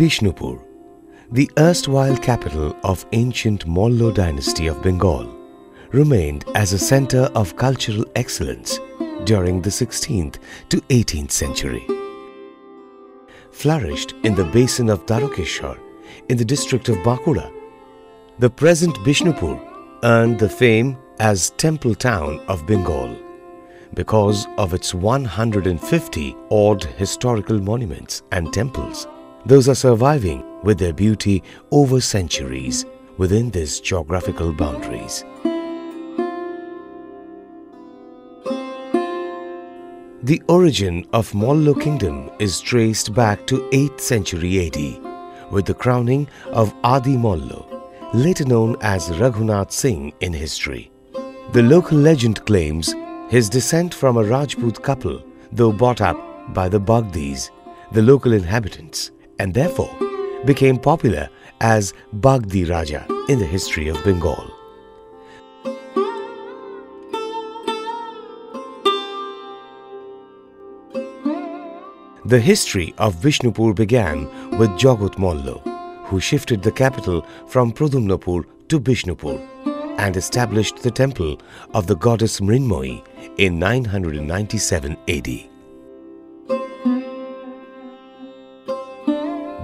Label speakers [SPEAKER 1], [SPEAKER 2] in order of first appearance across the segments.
[SPEAKER 1] Bishnupur, the erstwhile capital of ancient Mollo dynasty of Bengal, remained as a center of cultural excellence during the 16th to 18th century. Flourished in the basin of Darokeshwar in the district of Bankura, the present Bishnupur earned the fame as Temple Town of Bengal because of its 150 odd historical monuments and temples. Those are surviving with their beauty over centuries within these geographical boundaries. The origin of Mollo kingdom is traced back to 8th century AD with the crowning of Adi Mollo, later known as Raghunath Singh in history. The local legend claims his descent from a Rajput couple, though brought up by the Bagdis, the local inhabitants, and therefore became popular as Bagdi Raja in the history of Bengal. The history of Bishnupur began with Jagat Mollo, who shifted the capital from Pradumnapur to Bishnupur and established the temple of the goddess Mrinmoyi in 997 AD.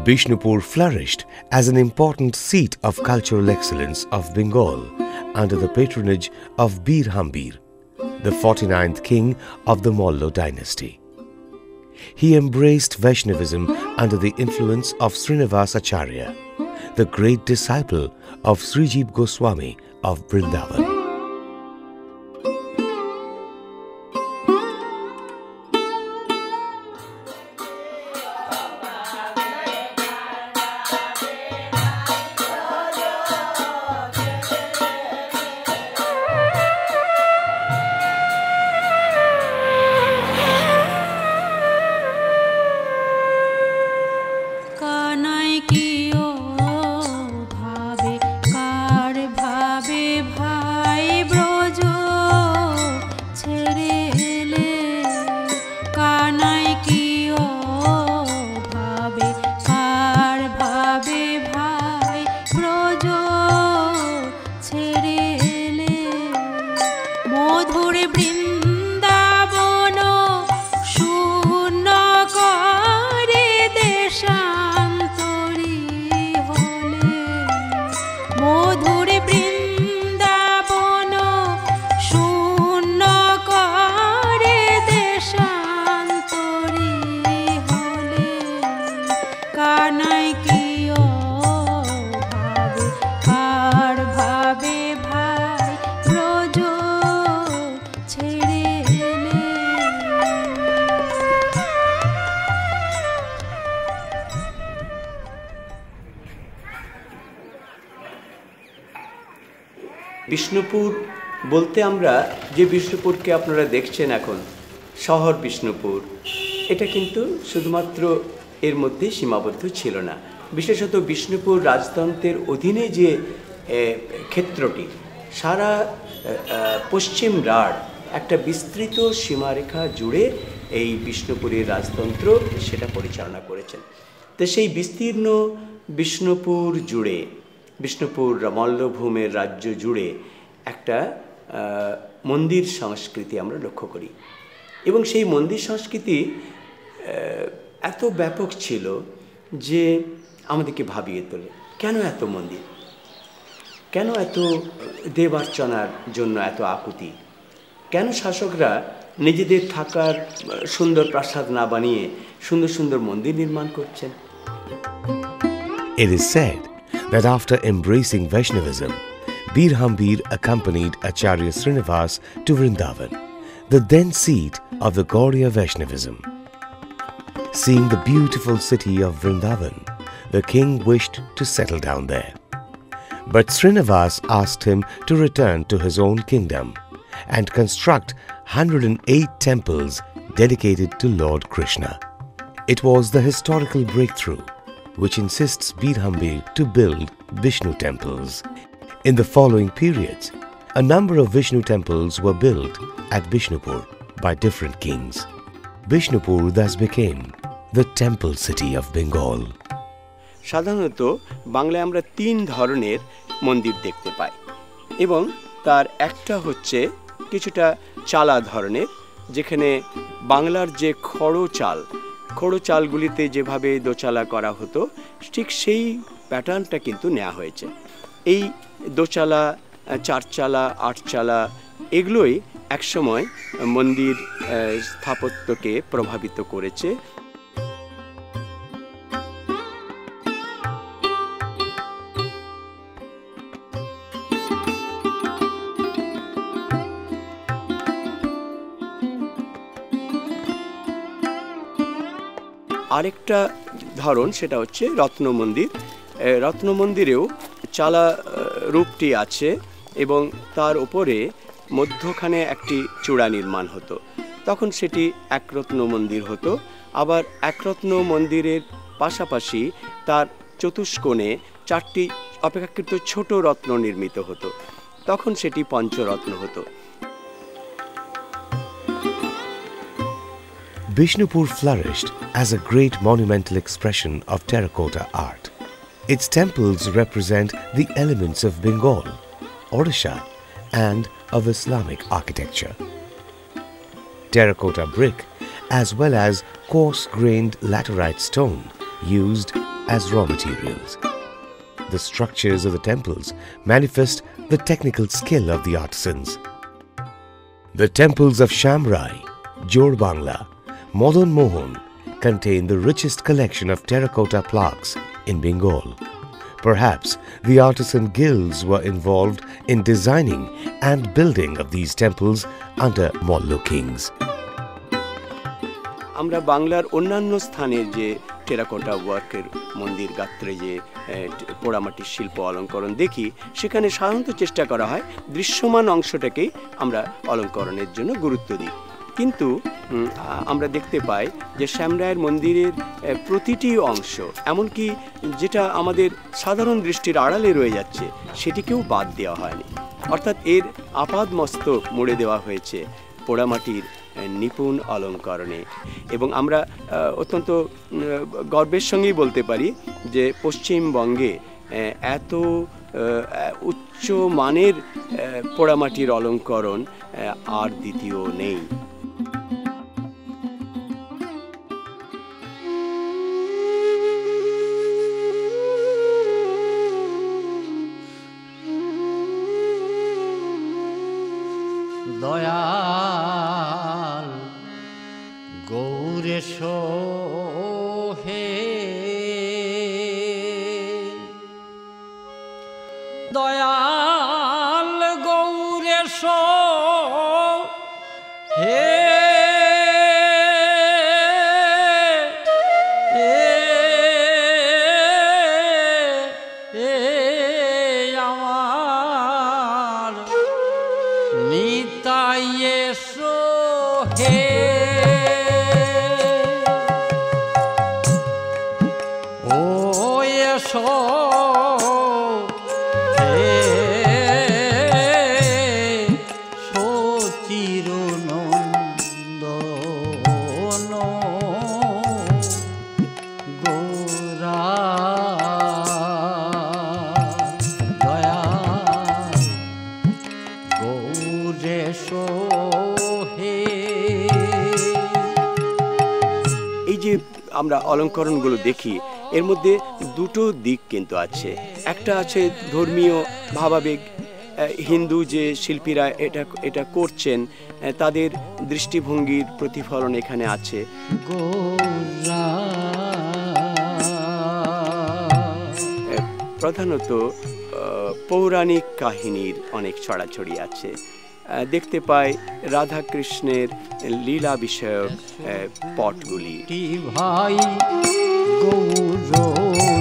[SPEAKER 1] Bishnupur flourished as an important seat of cultural excellence of Bengal under the patronage of Bir Hambir, the 49th king of the Mollo dynasty. He embraced Vaishnavism under the influence of Srinivas Acharya, the great disciple of Srijiv Goswami of Vrindavan.
[SPEAKER 2] Bishnupur বলতে আমরা যে বিষ্ণুপুরকে আপনারা দেখছেন এখন শহর বিষ্ণুপুর, এটা কিন্তু শুধুমাত্র এর মধ্যেই সীমাবদ্ধ ছিল না। বিশেষত বিষ্ণুপুর রাজতন্ত্রের অধীনে যে ক্ষেত্রটি সারা পশ্চিম রাঢ় একটা বিস্তৃত সীমারেখা জুড়ে এই বিষ্ণুপুরের রাজতন্ত্র সেটা পরিচালনা করেছেন। তো সেই বিস্তীর্ণ বিষ্ণুপুর জুড়ে, বিষ্ণুপুর মল্লভূমের রাজ্য জুড়ে একটা মন্দির সংস্কৃতি আমরা লক্ষ্য করি এবং সেই মন্দির সংস্কৃতি এত ব্যাপক ছিল যে আমাদেরকে ভাবিয়ে তোলে। কেন এত মন্দির, কেন এত দেবার্চনার জন্য এত আকুতি, কেন শাসকরা নিজেদের থাকার সুন্দর প্রাসাদ না বানিয়ে সুন্দর সুন্দর মন্দির নির্মাণ করছেন?
[SPEAKER 1] It is said that after embracing Vaishnavism, Bir Hambir accompanied Acharya Srinivas to Vrindavan, the then seat of the Gauriya Vaishnavism. Seeing the beautiful city of Vrindavan, the king wished to settle down there. But Srinivas asked him to return to his own kingdom and construct 108 temples dedicated to Lord Krishna. It was the historical breakthrough which insists Bir Hambir to build Vishnu temples. In the following periods, a number of Vishnu temples were built at Bishnupur by different kings. Bishnupur thus became the temple city of Bengal.
[SPEAKER 2] সাধারণত বাংলায় আমরা 3 ধরনের মন্দির দেখতে পাই, এবং তার একটা হচ্ছে কিছুটা চালা ধরনের, যেখানে বাংলার যে খড়ো চালগুলিতে যেভাবে দোচালা করা হতো ঠিক সেই প্যাটার্নটা কিন্তু নেওয়া হয়েছে। এই দোচালা, 4 চালা, 8 চালা এগুলোই একসময় মন্দির স্থাপত্যকে প্রভাবিত করেছে। আরেকটা ধরন সেটা হচ্ছে রত্ন মন্দির। রত্ন মন্দিরেও চালা রূপটি আছে এবং তার উপরে মধ্যখানে একটি চূড়া নির্মাণ হতো, তখন সেটি একরত্ন মন্দির হতো। আবার একরত্ন মন্দিরের পাশাপাশি তার চতুষ্কোণে 4টি অপেক্ষাকৃত ছোট রত্ন নির্মিত হতো, তখন সেটি পঞ্চরত্ন হতো।
[SPEAKER 1] Bishnupur flourished as a great monumental expression of terracotta art. Its temples represent the elements of Bengal, Odisha, and of Islamic architecture. Terracotta brick as well as coarse-grained laterite stone used as raw materials. The structures of the temples manifest the technical skill of the artisans. The temples of Shamrai, Jorbangla, Madan Mohan contain the richest collection of terracotta plaques in Bengal. Perhaps the artisan guilds were involved in designing and building of these temples under Mollu kings.
[SPEAKER 2] আমরা বাংলার অন্যান্য স্থানের যে terracotta ওয়ার্কের মন্দির গাত্রে যে পোড়ামাটির শিল্প অলঙ্করণ দেখি, সেখানে সাধারণত চেষ্টা করা হয় দৃশ্যমান অংশটাকেই আমরা অলঙ্করণের জন্য গুরুত্ব দিই। কিন্তু আমরা দেখতে পাই যে শ্যামরায়ের মন্দিরের প্রতিটি অংশ, এমনকি যেটা আমাদের সাধারণ দৃষ্টির আড়ালে রয়ে যাচ্ছে, সেটিকেও বাদ দেওয়া হয়নি। অর্থাৎ এর আপাদ মস্তক মুড়ে দেওয়া হয়েছে পোড়ামাটির নিপুণ অলঙ্করণে। এবং আমরা অত্যন্ত গর্বের সঙ্গেই বলতে পারি যে পশ্চিমবঙ্গে এত উচ্চ মানের পোড়ামাটির অলঙ্করণ আর দ্বিতীয় নেই।
[SPEAKER 3] দয়াল গৌরেশ হে, দয়াল গৌরেশ হে, আমার নিতাই এসো হে, ও এসো হে, সচির নন্দন গৌরা, দয়া গৌরেশ হে।
[SPEAKER 2] এই যে আমরা অলঙ্করণগুলো দেখি, এর মধ্যে দুটো দিক কিন্তু আছে। একটা আছে ধর্মীয় ভাবাবেগ, হিন্দু যে শিল্পীরা এটা করছেন তাদের দৃষ্টিভঙ্গির প্রতিফলন এখানে আছে। প্রধানত পৌরাণিক কাহিনীর অনেক ছড়াছড়ি আছে। দেখতে পাই রাধা কৃষ্ণের লীলা বিষয়ক পটগুলি।
[SPEAKER 3] ভাই গৌরনিতাই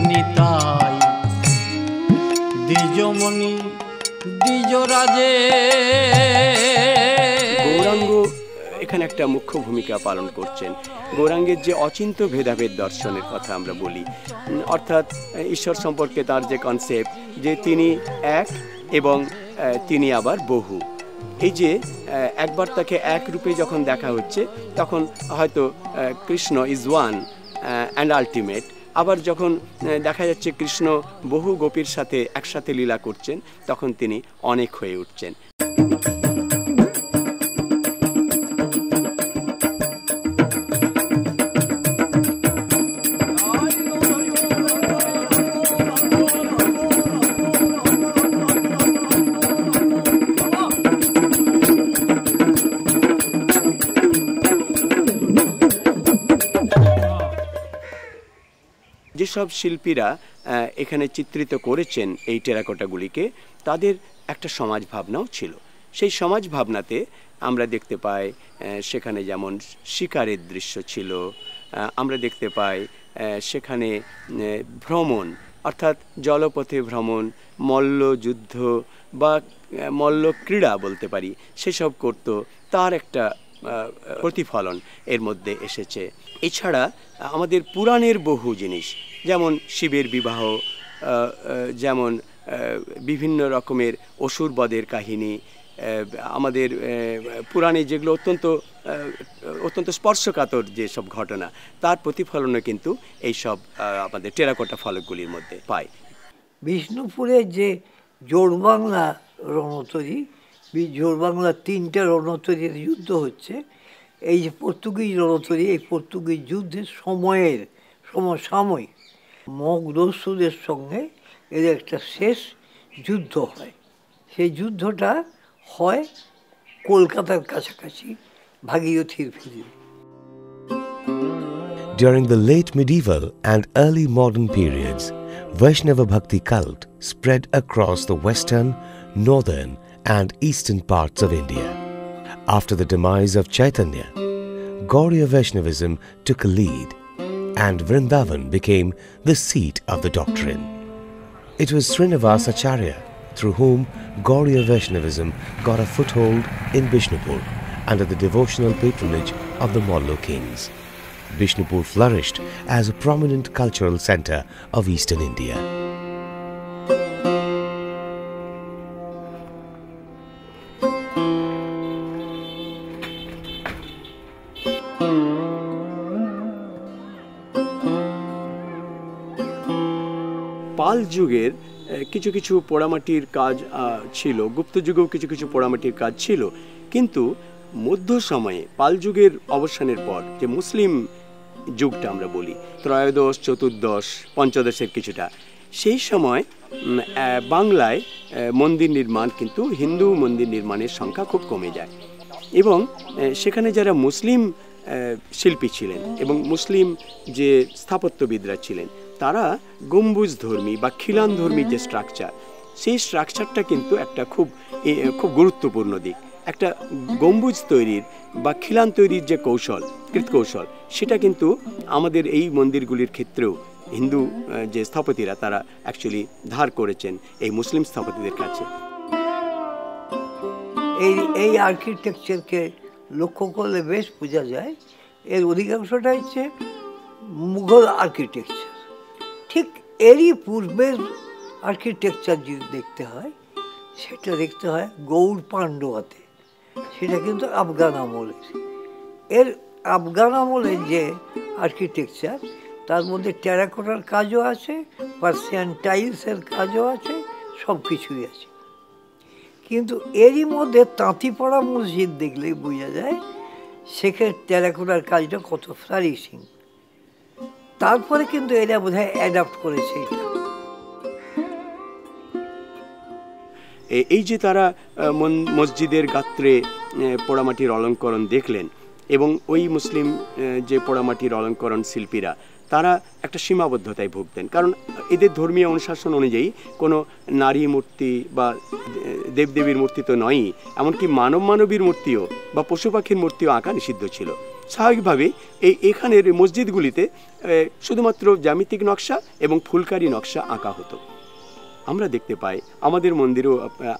[SPEAKER 3] দ্বিজমণি দ্বিজরাজে,
[SPEAKER 2] গৌরাঙ্গ এখানে একটা মুখ্য ভূমিকা পালন করছেন। গৌরাঙ্গের যে অচিন্ত্য ভেদাভেদ দর্শনের কথা আমরা বলি, অর্থাৎ ঈশ্বর সম্পর্কে তার যে কনসেপ্ট যে তিনি এক এবং তিনি আবার বহু, এই যে একবার তাকে এক রূপে যখন দেখা হচ্ছে তখন হয়তো Krishna is one and ultimate, আবার যখন দেখা যাচ্ছে কৃষ্ণ বহু গোপীর সাথে একসাথে লীলা করছেন, তখন তিনি অনেক হয়ে উঠছেন। যেসব শিল্পীরা এখানে চিত্রিত করেছেন এই টেরাকোটাগুলিকে, তাদের একটা সমাজ ভাবনাও ছিল। সেই সমাজ ভাবনাতে আমরা দেখতে পাই সেখানে যেমন শিকারের দৃশ্য ছিল, আমরা দেখতে পাই সেখানে ভ্রমণ অর্থাৎ জলপথে ভ্রমণ, মল্লযুদ্ধ বা মল্ল ক্রীড়া বলতে পারি, সেসব করতো, তার একটা প্রতিফলন এর মধ্যে এসেছে। এছাড়া আমাদের পুরাণের বহু জিনিস, যেমন শিবের বিবাহ, যেমন বিভিন্ন রকমের অসুরবদের কাহিনী, আমাদের পুরাণে যেগুলো অত্যন্ত স্পর্শকাতর যেসব ঘটনা, তার প্রতিফলনও কিন্তু এইসব আমাদের টেরাকোটা ফলকগুলির মধ্যে পাই।
[SPEAKER 4] বিষ্ণুপুরের যে জোড়বাংলা রণতরী, জোড়বাংলা 3টে রণতরীর যুদ্ধ হচ্ছে, এই যে পর্তুগিজ রণতরী, এই পর্তুগিজ যুদ্ধের সমসাময়িক মগধসূদের সঙ্গে এদের একটা শেষ যুদ্ধ হয়। সেই যুদ্ধটা হয় কলকাতার কাছাকাছি ভাগীরথীর ফিরে।
[SPEAKER 1] During the late medieval and early modern periods, Vaishnava Bhakti cult spread across the western, northern and eastern parts of India. After the demise of Chaitanya, Gauriya Vaishnavism took a lead and Vrindavan became the seat of the doctrine. It was Srinivasa Acharya through whom Gauriya Vaishnavism got a foothold in Bishnupur under the devotional patronage of the Mollo kings. Bishnupur flourished as a prominent cultural center of eastern India.
[SPEAKER 2] পাল যুগের কিছু কিছু পোড়ামাটির কাজ ছিল, গুপ্ত যুগেও কিছু কিছু পোড়ামাটির কাজ ছিল, কিন্তু মধ্য সময়ে পাল যুগের অবসানের পর যে মুসলিম যুগটা আমরা বলি, ত্রয়োদশ, চতুর্দশ, পঞ্চদশের কিছুটা, সেই সময় বাংলায় মন্দির নির্মাণ কিন্তু হিন্দু মন্দির নির্মাণের সংখ্যা খুব কমে যায়, এবং সেখানে যারা মুসলিম শিল্পী ছিলেন এবং মুসলিম যে স্থাপত্যবিদরা ছিলেন, তারা গম্বুজধর্মী বা খিলানধর্মী যে স্ট্রাকচার, সেই স্ট্রাকচারটা কিন্তু একটা খুব গুরুত্বপূর্ণ দিক। একটা গম্বুজ তৈরির বা খিলান তৈরির যে কৃতকৌশল, সেটা কিন্তু আমাদের এই মন্দিরগুলির ক্ষেত্রেও হিন্দু যে স্থপতিরা তারা অ্যাকচুয়ালি ধার করেছেন এই মুসলিম স্থপতিদের কাছে।
[SPEAKER 4] এই আর্কিটেকচারকে লক্ষ্য করলে বেশ বোঝা যায় এর অধিকাংশটা হচ্ছে মুঘল আর্কিটেকচার। ঠিক এরই পূর্বের আর্কিটেকচার যদি দেখতে হয়, সেটা দেখতে হয় গৌড় পাণ্ডুয়াতে, সেটা কিন্তু আফগান আমলের। এর আফগান আমলের যে আর্কিটেকচার, তার মধ্যে টেরাকোটার কাজও আছে, পার্সিয়ান টাইলসের কাজও আছে, সব কিছুই আছে। কিন্তু এরই মধ্যে তাঁতিপাড়া মসজিদ দেখলেই বোঝা যায় সেখানে টেরাকোটার কাজটা কত ফ্লারিশিং। তারপরে কিন্তু এরা বোধহয় অ্যাডাপ্ট করেছে এটা।
[SPEAKER 2] এই যে তারা মসজিদের গাত্রে পোড়ামাটির অলঙ্করণ দেখলেন, এবং ওই মুসলিম যে পোড়ামাটির অলঙ্করণ শিল্পীরা, তারা একটা সীমাবদ্ধতায় ভুগতেন, কারণ এদের ধর্মীয় অনুশাসন অনুযায়ী কোনো নারী মূর্তি বা দেবদেবীর মূর্তি তো নয়ই, এমনকি মানবীর মূর্তিও বা পশু পাখির মূর্তিও আঁকা নিষিদ্ধ ছিল। স্বাভাবিকভাবে এখানের মসজিদগুলিতে শুধুমাত্র জ্যামিতিক নকশা এবং ফুলকারি নকশা আঁকা হতো। আমরা দেখতে পাই আমাদের মন্দিরেও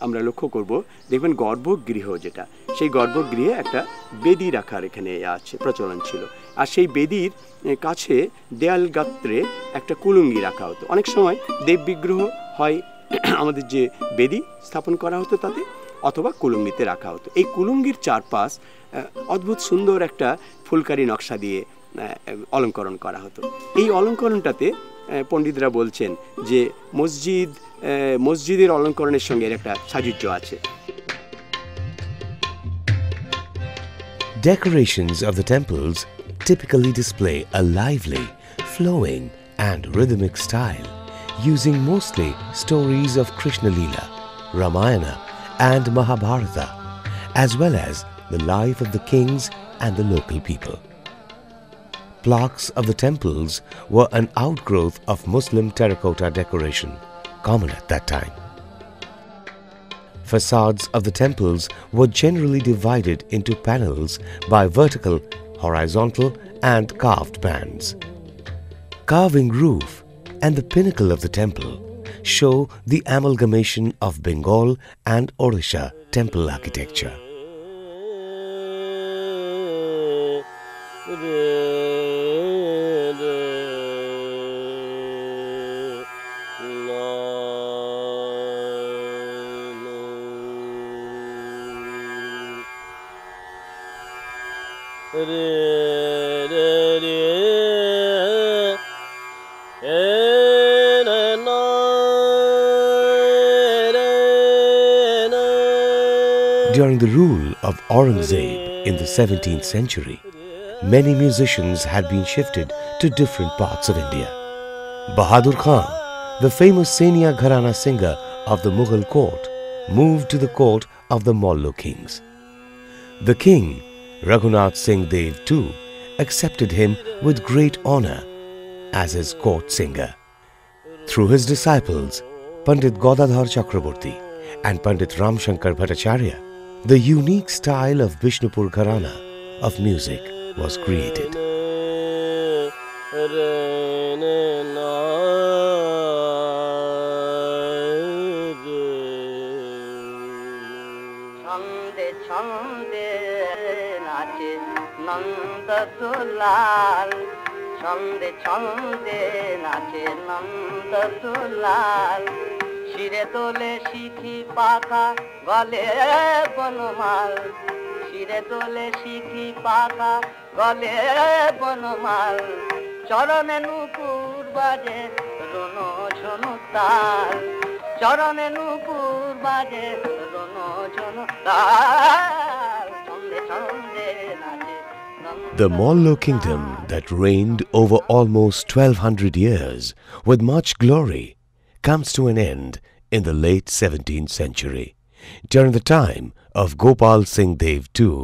[SPEAKER 2] আমরা লক্ষ্য করব, দেখবেন গর্ভগৃহ যেটা, সেই গর্ভগৃহে একটা বেদি রাখার এখানে আছে প্রচলন ছিল, আর সেই বেদির কাছে দেয়াল গাত্রে একটা কুলুঙ্গি রাখা হতো। অনেক সময় দেব বিগ্রহ হয় আমাদের যে বেদি স্থাপন করা হতো তাতে, অথবা কুলুঙ্গিতে রাখা হতো। এই কুলুঙ্গির চারপাশ অদ্ভুত সুন্দর একটা ফুলকারি নকশা দিয়ে অলঙ্করণ করা হতো। এই অলঙ্করণটাতে পণ্ডিতরা বলছেন যে মসজিদের অলঙ্করণের সঙ্গে এর একটা সাযুজ্য আছে।
[SPEAKER 1] Decorations of the temples typically display a lively, flowing and rhythmic style, using mostly stories of Krishna Leela, Ramayana and Mahabharata, as well as the life of the kings and the local people. Plaques of the temples were an outgrowth of Muslim terracotta decoration, common at that time. Facades of the temples were generally divided into panels by vertical, horizontal and carved bands. Carving roof and the pinnacle of the temple show the amalgamation of Bengal and Odisha temple architecture. During the rule of Aurangzeb in the 17th century, many musicians had been shifted to different parts of India. Bahadur Khan, the famous Senia Gharana singer of the Mughal court, moved to the court of the Mollo kings. The king, Raghunath Singh Dev too, accepted him with great honor as his court singer. Through his disciples, Pandit Godadhar Chakraborty and Pandit Ramshankar Bhattacharya, the unique style of Bishnupur Gharana of music was created.
[SPEAKER 5] ছন্দে ছন্দে নাচে নন্দ দুলাল, ছন্দে ছন্দে নাচে নন্দ দুলাল, শিরে তোলে শিখি পাখা গলে বনমাল, শিরে তোলে শিখি পাখা গলে বনমাল, চরণে নুপুর বাজে রুনো ঝুনু তাল, চরণে নুপুর বাজে রুনো ঝুনু তাল, ছন্দে ছন্দে নাচে।
[SPEAKER 1] The Mollo kingdom that reigned over almost 1200 years with much glory comes to an end in the late 17th century, during the time of Gopal Singh Dev II.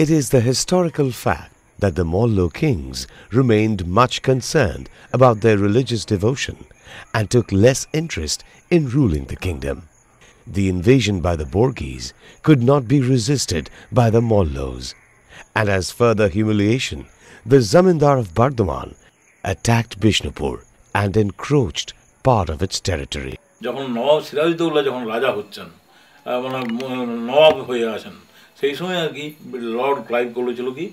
[SPEAKER 1] It is the historical fact that the Mollo kings remained much concerned about their religious devotion and took less interest in ruling the kingdom. The invasion by the Borghese could not be resisted by the Mollos, and as further humiliation, the Zamindar of Bardhaman attacked Bishnupur and encroached part of its territory.
[SPEAKER 6] যখন নবাব সিরাজউদ্দৌলা যখন রাজা হচ্ছেন, মানে নবাব হয়ে আসেন, সেই সময় আর কি লর্ড ক্লাইভ করেছিল কি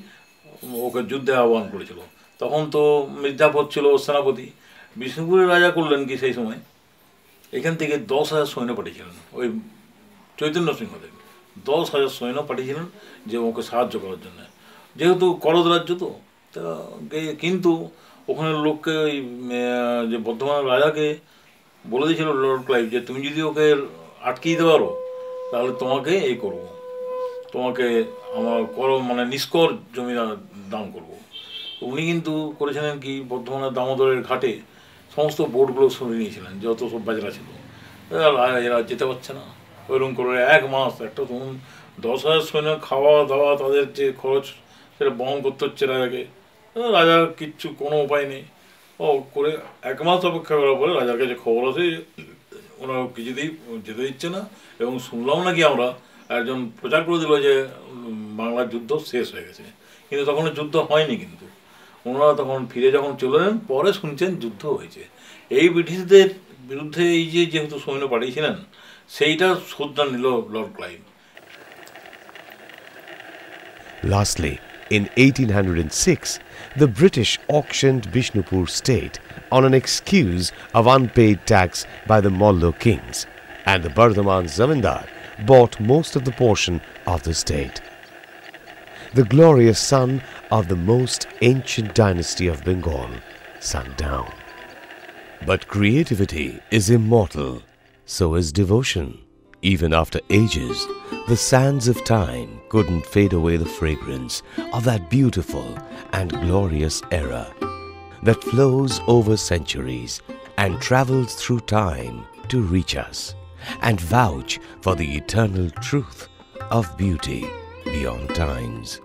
[SPEAKER 6] ওকে যুদ্ধে আহ্বান করেছিল। তখন তো মির্জাফর ছিল সেনাপতি। বিষ্ণুপুরের রাজা করলেন কি সেই সময় এখান থেকে 10,000 সৈন্য পাঠিয়েছিলেন, ওই চৈতন্য সিংহদেব 10,000 সৈন্য পাঠিয়েছিলেন যে ওকে সাহায্য করার জন্য, যেহেতু করদ রাজ্য তো। কিন্তু ওখানে লোককে ওই যে বর্ধমান রাজাকে বলে দিয়েছিল লর্ড ক্লাইভ যে তুমি যদি ওকে আটকে দিতে পারো তাহলে তোমাকে এই করবো, তোমাকে আমার মানে নিষ্কর জমি দান করবো। উনি কিন্তু করেছিলেন কি বর্ধমানের দামোদরের ঘাটে সমস্ত বোটগুলো সরিয়ে নিয়েছিলেন, যত সব বাজরা ছিল, এরা যেতে পারছে না। ওইরকম করে 1 মাস একটা ধরুন 10,000 সৈন্য খাওয়া দাওয়া তাদের যে খরচ সেটা বহন করতে হচ্ছে রাজাকে। রাজার কিচ্ছু কোনো উপায় নেই। ও করে 1 মাস অপেক্ষা করার পরে রাজার কাছে খবর আছে ওনারা কিছুতেই যেতে দিচ্ছে না, এবং শুনলাম নাকি আমরা একজন প্রচার করে দিল যে বাংলার যুদ্ধ শেষ হয়ে গেছে, কিন্তু তখন যুদ্ধ হয়নি। কিন্তু ওনারা তখন ফিরে যখন চলে এলেন পরে শুনছেন যুদ্ধ হয়েছে। এই ব্রিটিশদের বিরুদ্ধে এই যে যেহেতু সৈন্য পাঠিয়েছিলেন সেইটা শ্রদ্ধা নিল Lord Clive.
[SPEAKER 1] Lastly, in 1806, the British auctioned Bishnupur state on an excuse of unpaid tax by the Mollo kings, and the Bardhaman Zamindar bought most of the portion of the state. the glorious sun of the most ancient dynasty of Bengal, sunk down. But creativity is immortal, so is devotion. Even after ages, the sands of time couldn't fade away the fragrance of that beautiful and glorious era that flows over centuries and travels through time to reach us and vouch for the eternal truth of beauty beyond times.